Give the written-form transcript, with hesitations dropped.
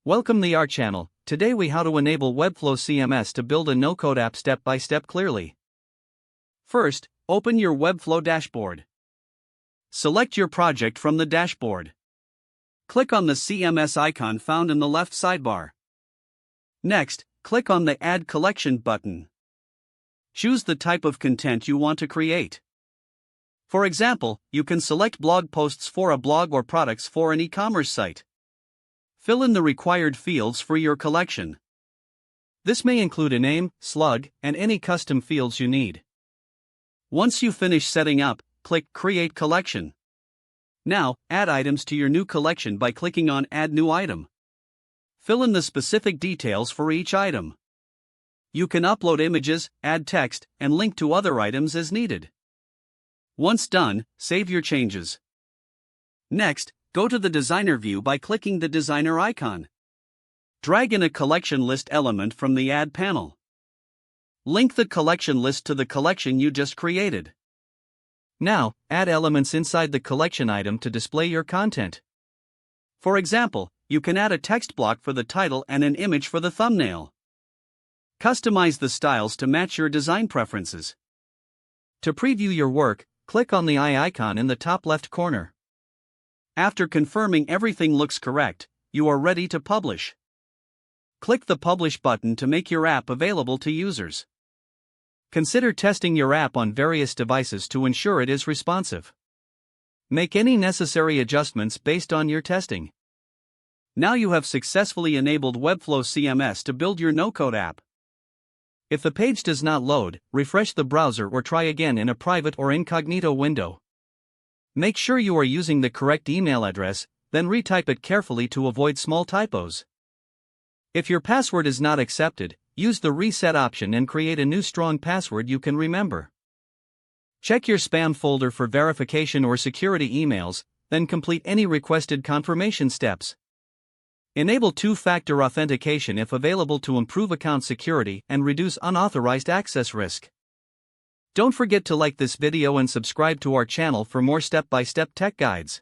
Welcome to our channel. Today we how to enable Webflow CMS to build a no-code app step by step clearly. First, open your Webflow dashboard. Select your project from the dashboard. Click on the CMS icon found in the left sidebar. Next, click on the Add Collection button. Choose the type of content you want to create. For example, you can select blog posts for a blog or products for an e-commerce site. Fill in the required fields for your collection. This may include a name, slug, and any custom fields you need. Once you finish setting up, click Create Collection. Now, add items to your new collection by clicking on Add New Item. Fill in the specific details for each item. You can upload images, add text, and link to other items as needed. Once done, save your changes. Next, go to the Designer view by clicking the Designer icon. Drag in a collection list element from the Add panel. Link the collection list to the collection you just created. Now, add elements inside the collection item to display your content. For example, you can add a text block for the title and an image for the thumbnail. Customize the styles to match your design preferences. To preview your work, click on the eye icon in the top left corner. After confirming everything looks correct, you are ready to publish. Click the Publish button to make your app available to users. Consider testing your app on various devices to ensure it is responsive. Make any necessary adjustments based on your testing. Now you have successfully enabled Webflow CMS to build your no-code app. If the page does not load, refresh the browser or try again in a private or incognito window. Make sure you are using the correct email address, then retype it carefully to avoid small typos. If your password is not accepted, use the reset option and create a new strong password you can remember. Check your spam folder for verification or security emails, then complete any requested confirmation steps. Enable two-factor authentication if available to improve account security and reduce unauthorized access risk. Don't forget to like this video and subscribe to our channel for more step-by-step tech guides.